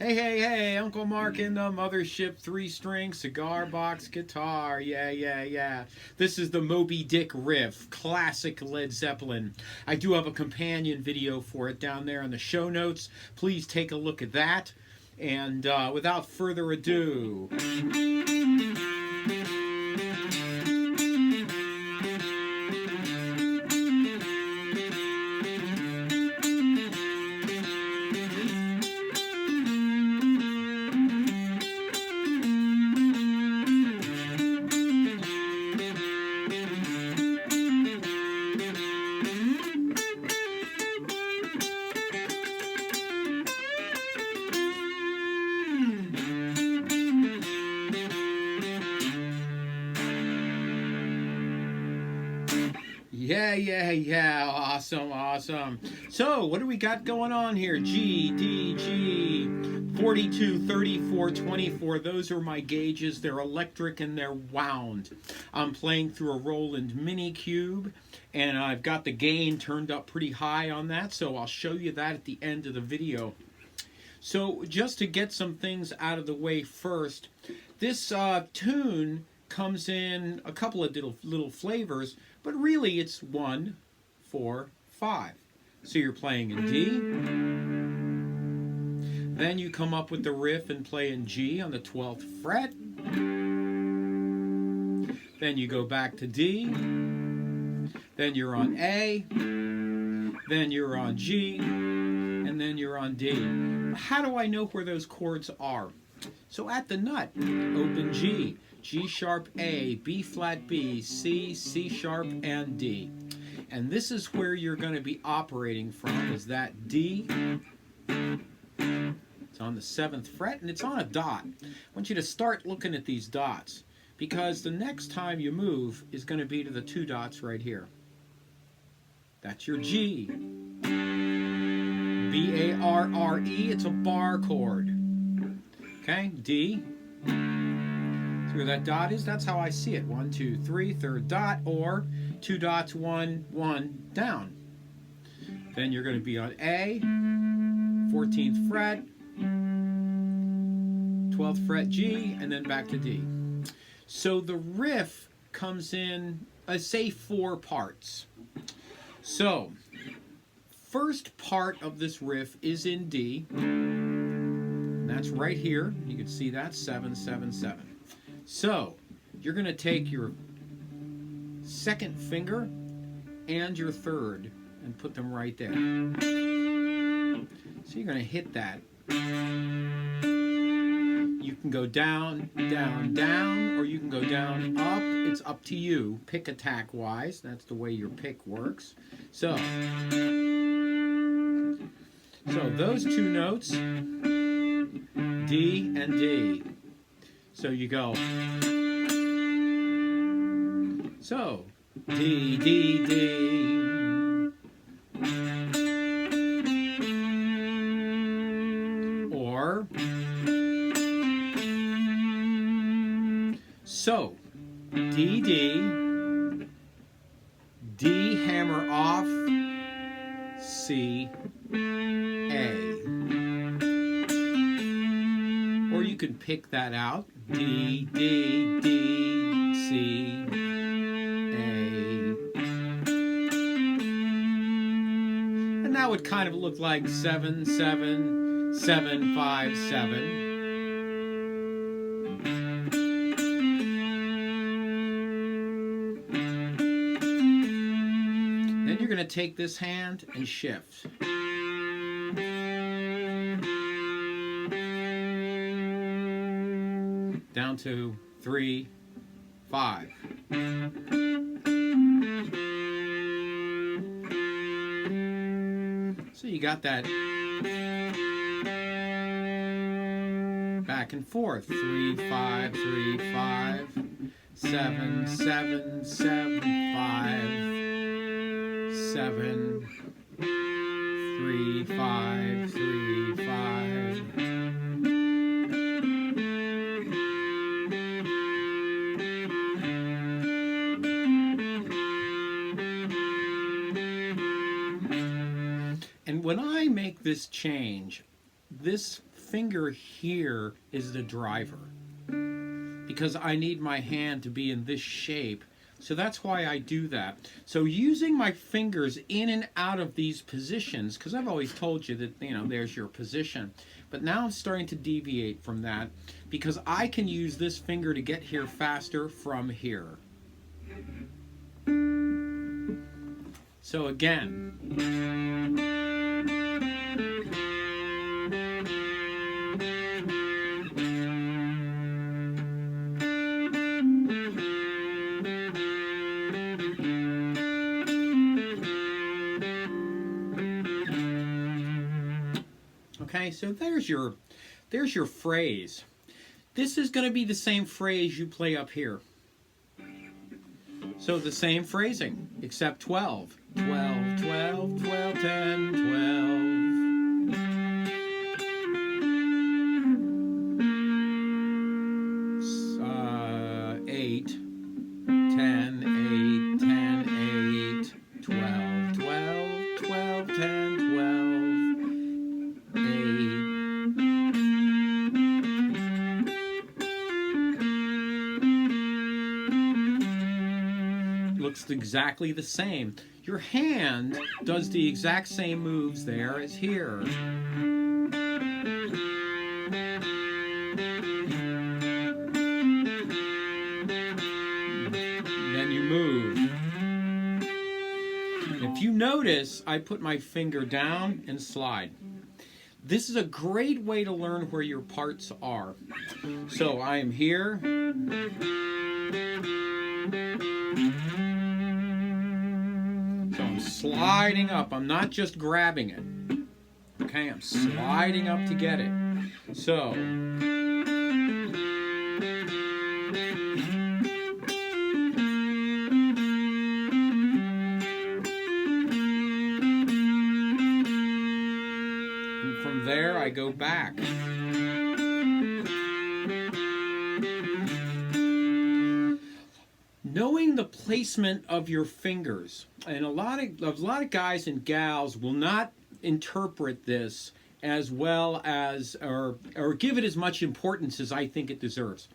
Hey, hey, hey, Uncle Mark in the mothership, three-string cigar box guitar. Yeah, yeah, yeah. This is the Moby Dick riff, classic Led Zeppelin. I do have a companion video for it down there in the show notes. Please take a look at that. And without further ado, yeah, yeah, yeah. Awesome, awesome. So, what do we got going on here? G, D, G, 42, 34, 24. Those are my gauges. They're electric and they're wound. I'm playing through a Roland Mini Cube, and I've got the gain turned up pretty high on that, so I'll show you that at the end of the video. So, just to get some things out of the way first, this tune comes in a couple of little flavors, but really it's 1, 4, 5. So you're playing in D, then you come up with the riff and play in G on the 12th fret, then you go back to D, then you're on A, then you're on G, and then you're on D. How do I know where those chords are? So at the nut, open G, G sharp A, B flat B, C, C sharp, and D. And this is where you're going to be operating from, is that D. It's on the 7th fret, and it's on a dot. I want you to start looking at these dots, because the next time you move is going to be to the 2 dots right here. That's your G. B-A-R-R-E, it's a bar chord. Okay, D. See where that dot is? That's how I see it. 1, 2, 3, third dot, or 2 dots, 1, 1, down. Then you're going to be on A, 14th fret, 12th fret G, and then back to D. So the riff comes in, say, 4 parts. So, first part of this riff is in D. That's right here. You can see that, 7, 7, 7. So, you're going to take your second finger and your third and put them right there. So you're going to hit that. You can go down, down, down, or you can go down, up. It's up to you, pick attack wise. That's the way your pick works. So those 2 notes, D and D. So you go. So, D, D, D. Or, so, D, D, D hammer off, C, A. Or you can pick that out. D, D, D, C, A. And that would kind of look like 7, 7, 7, 5, 7. Then you're going to take this hand and shift. Down to 3, 5. So you got that back and forth. 3, 5, 3, 5, 7, 7, 7, 5, 7, 3, 5, 3, 5. And when I make this change, this finger here is the driver, because I need my hand to be in this shape. So that's why I do that. So using my fingers in and out of these positions, because I've always told you that, you know, there's your position. But now I'm starting to deviate from that, because I can use this finger to get here faster from here. So again. Okay, so there's your phrase. This is going to be the same phrase you play up here. So the same phrasing, except 12. 12, 12, 12, 10, 12. 8, 10, 8, 10, 8, 12, 12, 12, 10, 12. Looks exactly the same. Your hand does the exact same moves there as here. Then you move. If you notice, I put my finger down and slide. This is a great way to learn where your parts are. So I am here. So I'm sliding up. I'm not just grabbing it. Okay, I'm sliding up to get it. So and from there I go back. Knowing the placement of your fingers, and a lot of guys and gals will not interpret this as well as or give it as much importance as I think it deserves.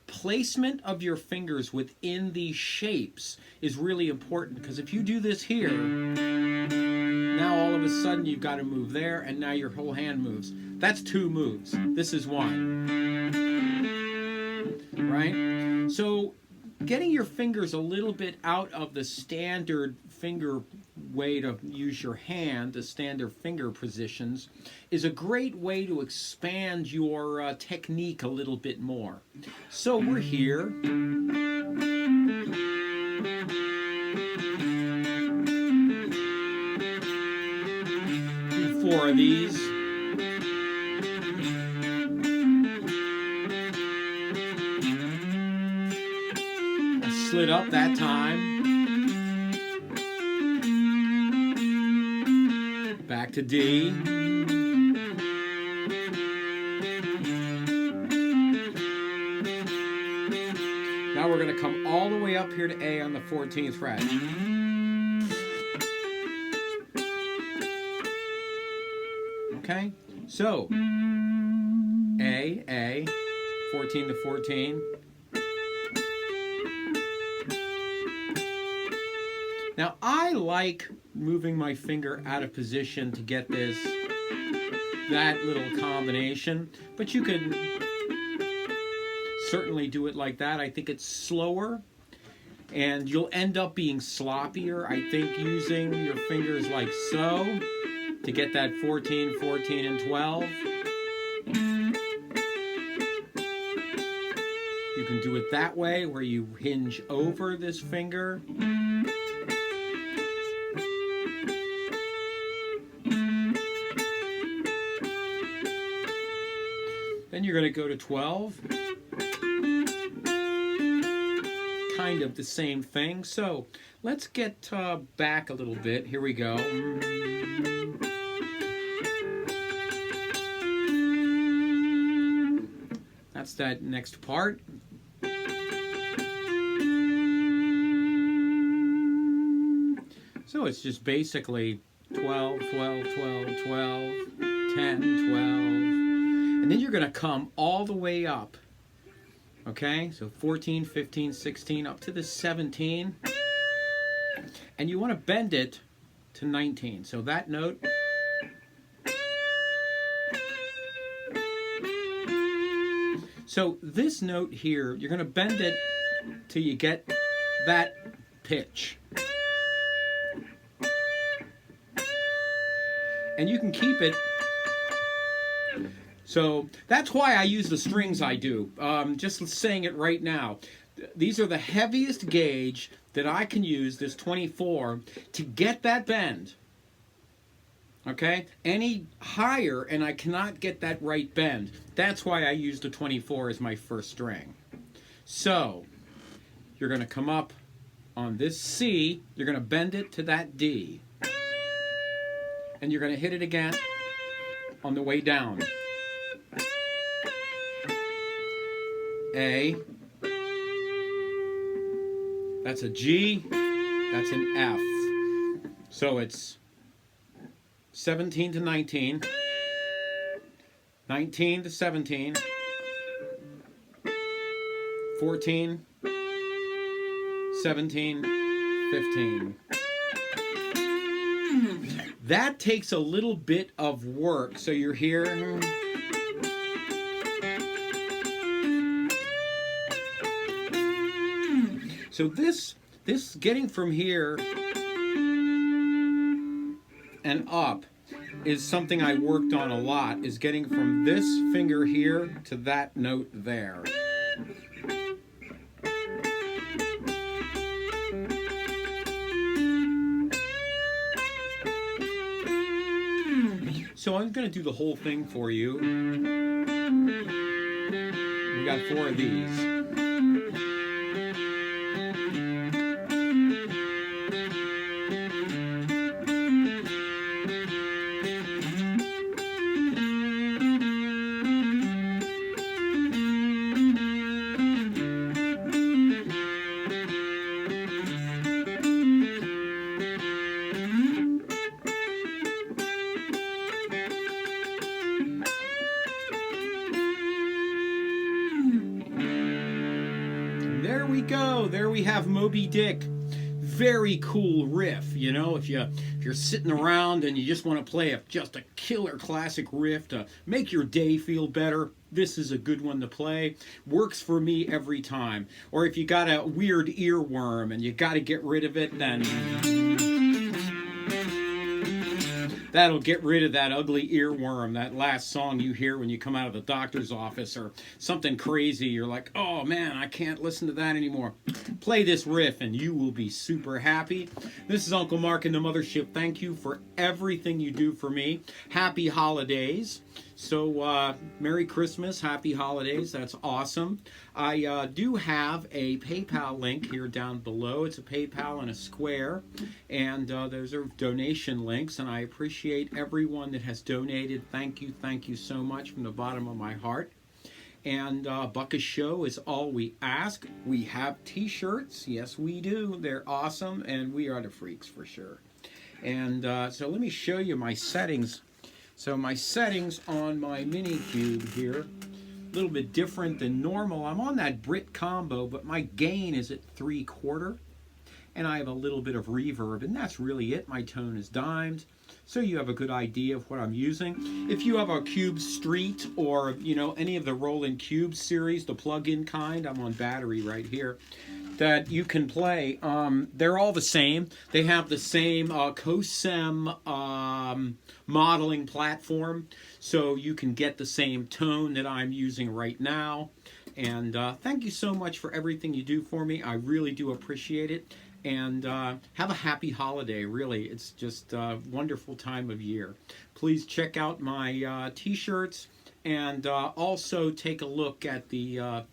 Placement of your fingers within these shapes is really important, because if you do this here, now all of a sudden you've got to move there, and now your whole hand moves. That's two moves. This is one. Right? So getting your fingers a little bit out of the standard finger way to use your hand, the standard finger positions, is a great way to expand your technique a little bit more. So we're here. Do 4 of these. Slid up that time. Back to D. Now we're going to come all the way up here to A on the 14th fret. Okay? So, A, 14 to 14. Now, I like moving my finger out of position to get that little combination, but you can certainly do it like that. I think it's slower, and you'll end up being sloppier, I think, using your fingers like so to get that 14, 14, and 12. You can do it that way, where you hinge over this finger. Then you're going to go to 12. Kind of the same thing. So let's get back a little bit. Here we go. That's that next part. So it's just basically 12, 12, 12, 12, 10, 12. And then you're going to come all the way up. Okay, so 14, 15, 16, up to the 17. And you want to bend it to 19. So that note. So this note here, you're going to bend it till you get that pitch. And you can keep it. So that's why I use the strings I do. Just saying it right now. These are the heaviest gauge that I can use, this 24, to get that bend. Okay? Any higher and I cannot get that right bend. That's why I use the 24 as my first string. So you're going to come up on this C, you're going to bend it to that D. And you're going to hit it again on the way down. A, that's a G, that's an F. So it's 17 to 19, 19 to 17, 14, 17, 15. That takes a little bit of work, so you're here. So this getting from here and up is something I worked on a lot, is getting from this finger here to that note there. So I'm going to do the whole thing for you. We got 4 of these. There we go. There we have Moby Dick. Very cool riff, you know, if you're sitting around and you just want to play just a killer classic riff to make your day feel better, this is a good one to play. Works for me every time. Or if you got a weird earworm and you got to get rid of it, then that'll get rid of that ugly earworm, that last song you hear when you come out of the doctor's office or something crazy. You're like, oh man, I can't listen to that anymore. Play this riff and you will be super happy. This is Uncle Mark in the Mothership. Thank you for everything you do for me. Happy holidays. So, Merry Christmas, Happy Holidays. That's awesome. I do have a PayPal link here down below. It's a PayPal and a Square. And those are donation links. And I appreciate everyone that has donated. Thank you so much from the bottom of my heart. And Buck a Show is all we ask. We have t-shirts. Yes, we do. They're awesome. And we are the freaks for sure. And so let me show you my settings. So my settings on my mini cube here, a little bit different than normal. I'm on that Brit combo, but my gain is at 3/4, and I have a little bit of reverb, and that's really it. My tone is dimed, so you have a good idea of what I'm using. If you have a Cube Street or any of the Roland Cube series, the plug-in kind, I'm on battery right here, that you can play. They're all the same. They have the same COSEM modeling platform, so you can get the same tone that I'm using right now. And thank you so much for everything you do for me. I really do appreciate it. And have a happy holiday, really. It's just a wonderful time of year. Please check out my t-shirts, and also take a look at the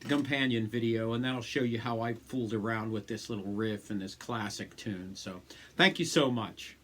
companion video, and that'll show you how I fooled around with this little riff and this classic tune. So thank you so much.